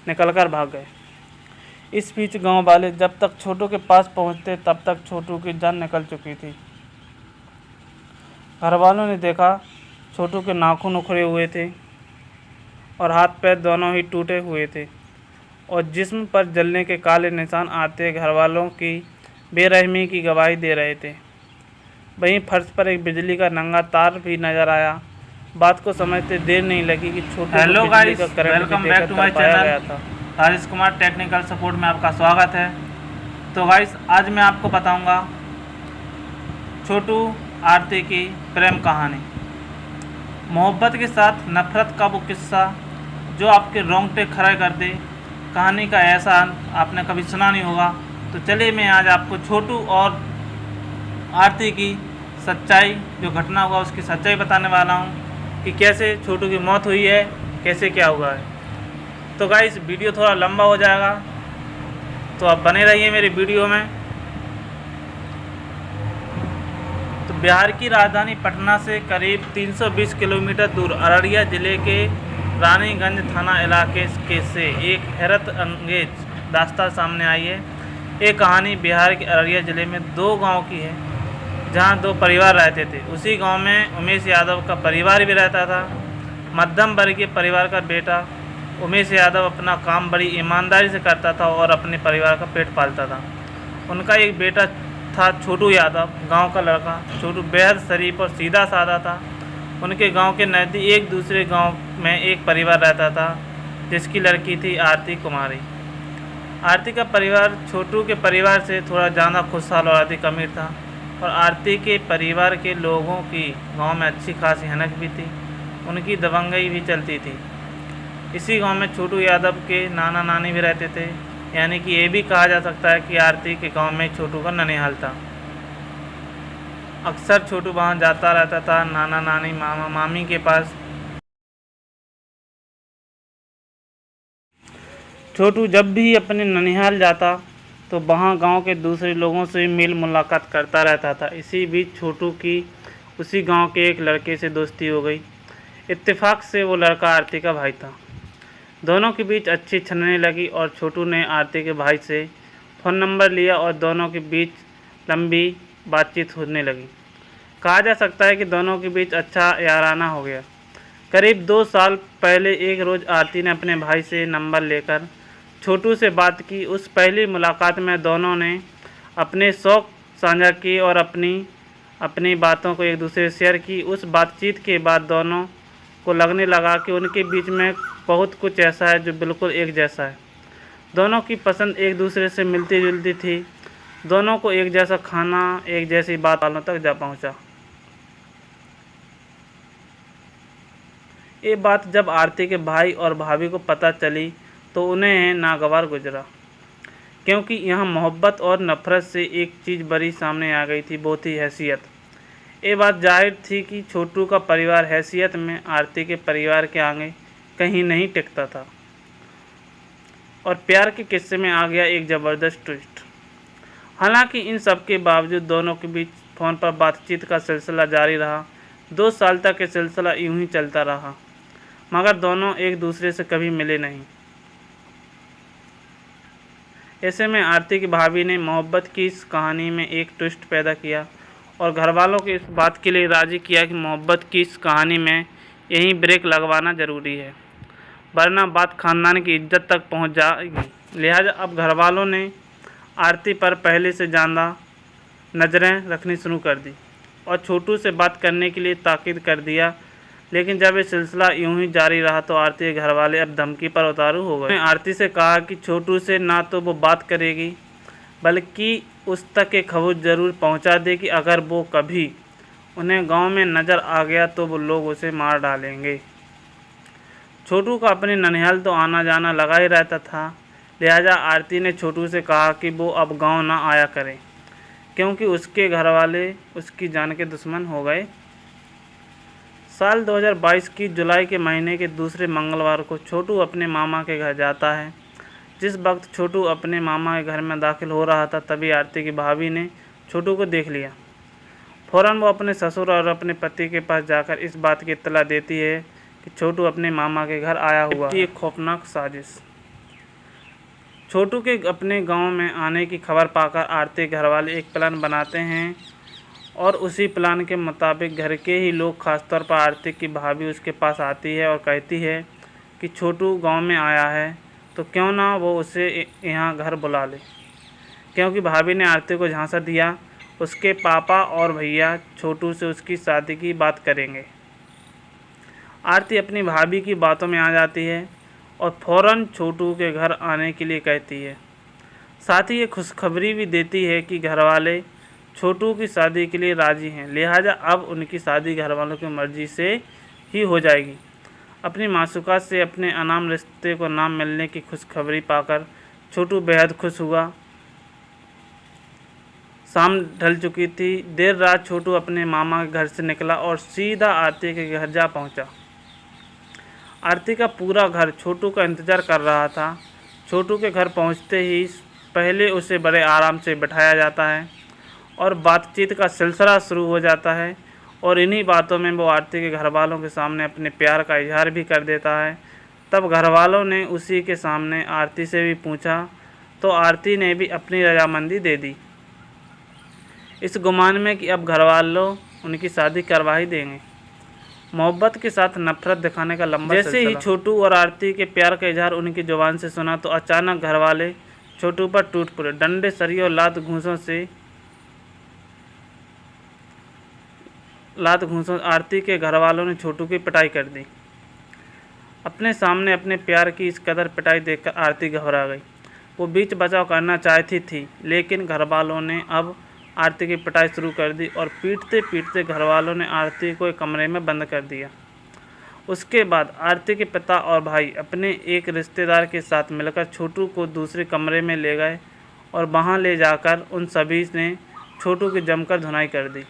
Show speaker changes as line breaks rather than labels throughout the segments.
निकलकर भाग गए। इस बीच गांव वाले जब तक छोटू के पास पहुंचते तब तक छोटू की जान निकल चुकी थी। घर वालों ने देखा छोटू के नाखून उखड़े हुए थे और हाथ पैर दोनों ही टूटे हुए थे और जिस्म पर जलने के काले निशान आते घर वालों की बेरहमी की गवाही दे रहे थे। वहीं फर्श पर एक बिजली का नंगा तार भी नजर आया। बात को समझते देर नहीं लगी कि छोटू को बिजली का करंट भी देकर तड़पाया गया था।
राजेश कुमार टेक्निकल सपोर्ट में आपका स्वागत है। तो गाइस, आज मैं आपको बताऊंगा छोटू आरती की प्रेम कहानी, मोहब्बत के साथ नफरत का वो किस्सा जो आपके रोंगटे खड़े कर दे। कहानी का ऐसा आपने कभी सुना नहीं होगा। तो चलिए मैं आज आपको छोटू और आरती की सच्चाई, जो घटना हुआ उसकी सच्चाई बताने वाला हूँ कि कैसे छोटू की मौत हुई है, कैसे क्या हुआ है। तो गाइस, वीडियो थोड़ा लंबा हो जाएगा, तो आप बने रहिए मेरे वीडियो में। तो बिहार की राजधानी पटना से करीब 320 किलोमीटर दूर अररिया ज़िले के रानीगंज थाना इलाके से एक हैरत अंगेज दास्तान सामने आई है। ये कहानी बिहार के अररिया ज़िले में दो गांव की है, जहां दो परिवार रहते थे। उसी गांव में उमेश यादव का परिवार भी रहता था। मध्यम वर्गीय परिवार का बेटा उमेश यादव अपना काम बड़ी ईमानदारी से करता था और अपने परिवार का पेट पालता था। उनका एक बेटा था छोटू यादव, गांव का लड़का। छोटू बेहद शरीफ और सीधा साधा था। उनके गांव के नज़दीक एक दूसरे गांव में एक परिवार रहता था जिसकी लड़की थी आरती कुमारी। आरती का परिवार छोटू के परिवार से थोड़ा ज़्यादा खुशहाल और अधिक अमीर था और आरती के परिवार के लोगों की गांव में अच्छी खासी हनक भी थी। उनकी दबंगई भी चलती थी। इसी गांव में छोटू यादव के नाना नानी भी रहते थे, यानी कि ये भी कहा जा सकता है कि आरती के गांव में छोटू का ननिहाल था। अक्सर छोटू वहाँ जाता रहता था नाना नानी मामा मामी के पास। छोटू जब भी अपने ननिहाल जाता तो वहाँ गांव के दूसरे लोगों से मिल मुलाकात करता रहता था। इसी बीच छोटू की उसी गांव के एक लड़के से दोस्ती हो गई। इत्तेफाक से वो लड़का आरती का भाई था। दोनों के बीच अच्छी छनने लगी और छोटू ने आरती के भाई से फ़ोन नंबर लिया और दोनों के बीच लंबी बातचीत होने लगी। कहा जा सकता है कि दोनों के बीच अच्छा याराना हो गया। करीब 2 साल पहले एक रोज़ आरती ने अपने भाई से नंबर लेकर छोटू से बात की। उस पहली मुलाकात में दोनों ने अपने शौक़ साझा किए और अपनी बातों को एक दूसरे से शेयर की। उस बातचीत के बाद दोनों को लगने लगा कि उनके बीच में बहुत कुछ ऐसा है जो बिल्कुल एक जैसा है। दोनों की पसंद एक दूसरे से मिलती जुलती थी। दोनों को एक जैसा खाना, एक जैसी बात वालों तक जा पहुंचा। ये बात जब आरती के भाई और भाभी को पता चली तो उन्हें नागवार गुजरा, क्योंकि यहाँ मोहब्बत और नफ़रत से एक चीज़ बड़ी सामने आ गई थी, वो थी हैसियत। ये बात जाहिर थी कि छोटू का परिवार हैसियत में आरती के परिवार के आगे कहीं नहीं टिकता था। और प्यार के किस्से में आ गया एक ज़बरदस्त ट्विस्ट। हालांकि इन सब के बावजूद दोनों के बीच फ़ोन पर बातचीत का सिलसिला जारी रहा। 2 साल तक ये सिलसिला यूं ही चलता रहा, मगर दोनों एक दूसरे से कभी मिले नहीं। ऐसे में आरती की भाभी ने मोहब्बत की इस कहानी में एक ट्विस्ट पैदा किया और घरवालों को इस बात के लिए राज़ी किया कि मोहब्बत की इस कहानी में यहीं ब्रेक लगवाना ज़रूरी है, वरना बात ख़ानदान की इज्जत तक पहुंच जाएगी। लिहाजा अब घरवालों ने आरती पर पहले से ज़्यादा नज़रें रखनी शुरू कर दी और छोटू से बात करने के लिए ताकीद कर दिया। लेकिन जब ये सिलसिला यूं ही जारी रहा तो आरती के घरवाले अब धमकी पर उतारू हो गए। उन्होंने आरती से कहा कि छोटू से ना तो वो बात करेगी, बल्कि उस तक एक खबर ज़रूर पहुंचा दे कि अगर वो कभी उन्हें गांव में नज़र आ गया तो वो लोग उसे मार डालेंगे। छोटू का अपने ननिहाल तो आना जाना लगा ही रहता था। लिहाजा आरती ने छोटू से कहा कि वो अब गांव ना आया करे, क्योंकि उसके घरवाले उसकी जान के दुश्मन हो गए। साल 2022 की जुलाई के महीने के दूसरे मंगलवार को छोटू अपने मामा के घर जाता है। जिस वक्त छोटू अपने मामा के घर में दाखिल हो रहा था, तभी आरती की भाभी ने छोटू को देख लिया। फ़ौरन वो अपने ससुर और अपने पति के पास जाकर इस बात की इत्तला देती है कि छोटू अपने मामा के घर आया हुआ है। एक खौफनाक साजिश।
छोटू के अपने गांव में आने की खबर पाकर आरती के घरवाले एक प्लान बनाते हैं और उसी प्लान के मुताबिक घर के ही लोग, खासतौर पर आरती की भाभी उसके पास आती है और कहती है कि छोटू गांव में आया है तो क्यों ना वो उसे यहाँ घर बुला ले, क्योंकि भाभी ने आरती को झांसा दिया उसके पापा और भैया छोटू से उसकी शादी की बात करेंगे। आरती अपनी भाभी की बातों में आ जाती है और फ़ौरन छोटू के घर आने के लिए कहती है। साथ ही ये खुशखबरी भी देती है कि घरवाले छोटू की शादी के लिए राज़ी हैं, लिहाजा अब उनकी शादी घरवालों की मर्ज़ी से ही हो जाएगी। अपनी मासूका से अपने अनाम रिश्ते को नाम मिलने की खुशखबरी पाकर छोटू बेहद खुश हुआ। शाम ढल चुकी थी। देर रात छोटू अपने मामा के घर से निकला और सीधा आरती के घर जा पहुंचा। आरती का पूरा घर छोटू का इंतज़ार कर रहा था। छोटू के घर पहुंचते ही पहले उसे बड़े आराम से बिठाया जाता है और बातचीत का सिलसिला शुरू हो जाता है और इन्हीं बातों में वो आरती के घर वालों के सामने अपने प्यार का इजहार भी कर देता है। तब घर वालों ने उसी के सामने आरती से भी पूछा तो आरती ने भी अपनी रजामंदी दे दी, इस गुमान में कि अब घर वालों उनकी शादी करवा ही देंगे। मोहब्बत के साथ नफरत दिखाने का लंबा जैसे ही छोटू और आरती के प्यार का इजहार उनकी जुबान से सुना तो अचानक घर वाले छोटू पर टूट पड़े। डंडे, सरियों, लात घूंसों आरती के घर वालों ने छोटू की पिटाई कर दी। अपने सामने अपने प्यार की इस कदर पिटाई देखकर आरती घबरा गई। वो बीच बचाव करना चाहती थी, लेकिन घर वालों ने अब आरती की पिटाई शुरू कर दी और पीटते पीटते घर वालों ने आरती को एक कमरे में बंद कर दिया। उसके बाद आरती के पिता और भाई अपने एक रिश्तेदार के साथ मिलकर छोटू को दूसरे कमरे में ले गए और वहां ले जाकर उन सभी ने छोटू की जमकर धुनाई कर दी।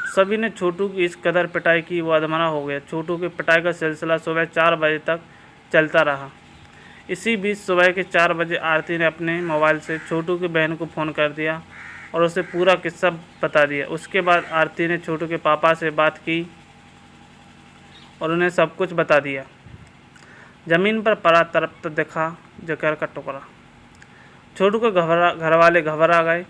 सभी ने छोटू की इस कदर पिटाई की वो अधमरा हो गया। छोटू की पिटाई का सिलसिला सुबह 4 बजे तक चलता रहा। इसी बीच सुबह के 4 बजे आरती ने अपने मोबाइल से छोटू की बहन को फ़ोन कर दिया और उसे पूरा किस्सा बता दिया। उसके बाद आरती ने छोटू के पापा से बात की और उन्हें सब कुछ बता दिया। ज़मीन पर पड़ा तड़पता दिखा जकर का टुकड़ा। छोटू के घर वाले घबरा गए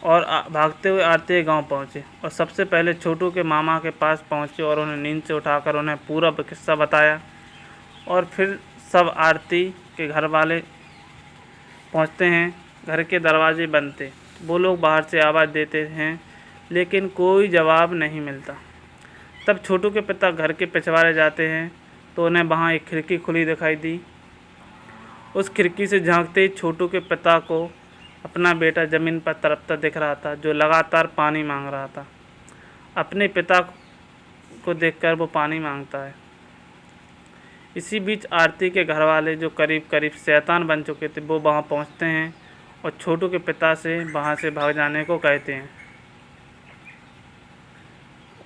और भागते हुए आरती के गाँव पहुँचे और सबसे पहले छोटू के मामा के पास पहुँचे और उन्हें नींद से उठाकर उन्हें पूरा किस्सा बताया। और फिर सब आरती के घर वाले पहुँचते हैं। घर के दरवाजे बंद थे। वो लोग बाहर से आवाज़ देते हैं लेकिन कोई जवाब नहीं मिलता। तब छोटू के पिता घर के पिछवाड़े जाते हैं तो उन्हें वहाँ एक खिड़की खुली दिखाई दी। उस खिड़की से झांकते ही छोटू के पिता को अपना बेटा ज़मीन पर तड़पता दिख रहा था, जो लगातार पानी मांग रहा था। अपने पिता को देखकर वो पानी मांगता है। इसी बीच आरती के घर वाले, जो करीब करीब शैतान बन चुके थे, वो वहाँ पहुँचते हैं और छोटू के पिता से वहाँ से भाग जाने को कहते हैं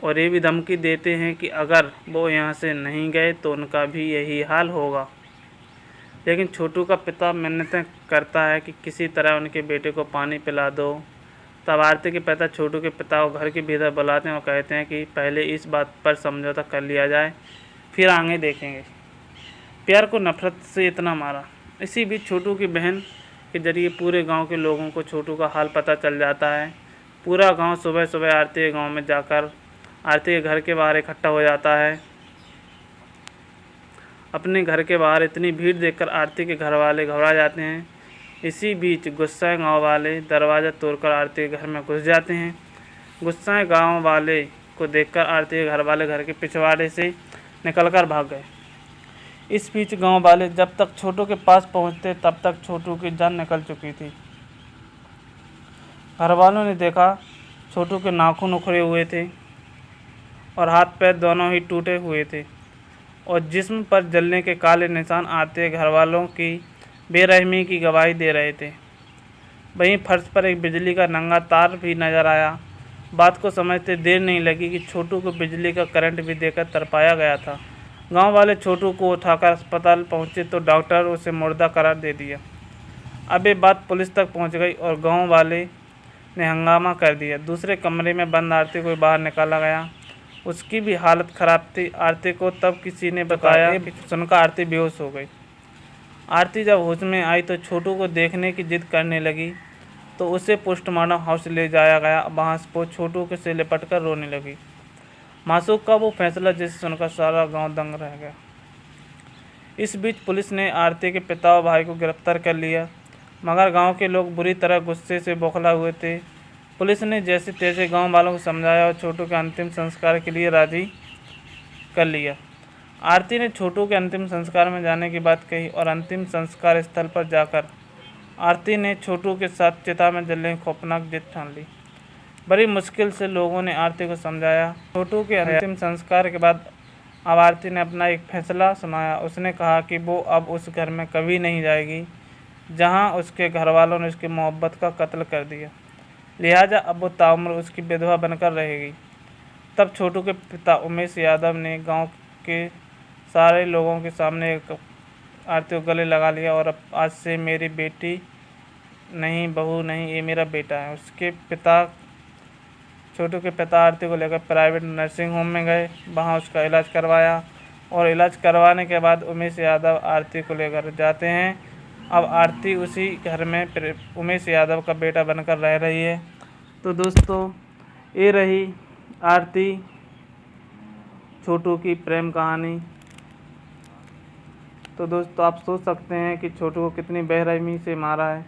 और ये भी धमकी देते हैं कि अगर वो यहाँ से नहीं गए तो उनका भी यही हाल होगा। लेकिन छोटू का पिता मिन्नतें करता है कि किसी तरह उनके बेटे को पानी पिला दो। तब आरती के पिता छोटू के पिता को घर के भीतर बुलाते हैं और कहते हैं कि पहले इस बात पर समझौता कर लिया जाए, फिर आगे देखेंगे। प्यार को नफरत से इतना मारा। इसी बीच छोटू की बहन के जरिए पूरे गांव के लोगों को छोटू का हाल पता चल जाता है। पूरा गांव सुबह सुबह आरती के गांव में जाकर आरती के घर के बाहर इकट्ठा हो जाता है। अपने घर के बाहर इतनी भीड़ देखकर आरती के घर वाले घबरा जाते हैं। इसी बीच गुस्साए गांव वाले दरवाज़ा तोड़कर आरती के घर में घुस जाते हैं। गुस्साए गांव वाले को देखकर आरती के घर वाले घर के पिछवाड़े से निकलकर भाग गए। इस बीच गांव वाले जब तक छोटू के पास पहुंचते तब तक छोटू की जान निकल चुकी थी। घर वालों ने देखा छोटू के नाखून उखड़े हुए थे और हाथ पैर दोनों ही टूटे हुए थे और जिस्म पर जलने के काले निशान आते घर वालों की बेरहमी की गवाही दे रहे थे। वहीं फर्श पर एक बिजली का नंगा तार भी नजर आया। बात को समझते देर नहीं लगी कि छोटू को बिजली का करंट भी देकर तड़पाया गया था। गांव वाले छोटू को उठाकर अस्पताल पहुंचे तो डॉक्टर उसे मुर्दा करार दे दिया। अब ये बात पुलिस तक पहुंच गई और गांव वाले ने हंगामा कर दिया। दूसरे कमरे में बंद आरती को बाहर निकाला गया। उसकी भी हालत ख़राब थी। आरती को तब किसी ने बताया कि सुनकर आरती बेहोश हो गई। आरती जब होश में आई तो छोटू को देखने की जिद करने लगी, तो उसे पोस्टमार्टम हाउस ले जाया गया। वहाँ वो छोटू के से लिपट कर रोने लगी। मासूक का वो फैसला जिसे सुनकर सारा गांव दंग रह गया। इस बीच पुलिस ने आरती के पिता और भाई को गिरफ्तार कर लिया, मगर गांव के लोग बुरी तरह गुस्से से बौखला हुए थे। पुलिस ने जैसे तैसे गांव वालों को समझाया और छोटू के अंतिम संस्कार के लिए राजी कर लिया। आरती ने छोटू के अंतिम संस्कार में जाने की बात कही और अंतिम संस्कार स्थल पर जाकर आरती ने छोटू के साथ चिता में जलने की खौफनाक जिद ठान ली। बड़ी मुश्किल से लोगों ने आरती को समझाया। छोटू के अंतिम संस्कार के बाद अब आरती ने अपना एक फैसला सुनाया। उसने कहा कि वो अब उस घर में कभी नहीं जाएगी जहां उसके घर वालों ने उसकी मोहब्बत का कत्ल कर दिया, लिहाजा अब वो ताउम्र उसकी विधवा बनकर रहेगी। तब छोटू के पिता उमेश यादव ने गांव के सारे लोगों के सामने आरती को गले लगा लिया और अब आज से मेरी बेटी नहीं, बहू नहीं, ये मेरा बेटा है। उसके पिता छोटू के पिता आरती को लेकर प्राइवेट नर्सिंग होम में गए, वहां उसका इलाज करवाया और इलाज करवाने के बाद उमेश यादव आरती को लेकर जाते हैं। अब आरती उसी घर में उमेश यादव का बेटा बनकर रह रही है। तो दोस्तों, ये रही आरती छोटू की प्रेम कहानी। तो दोस्तों, आप सोच सकते हैं कि छोटू को कितनी बेरहमी से मारा है।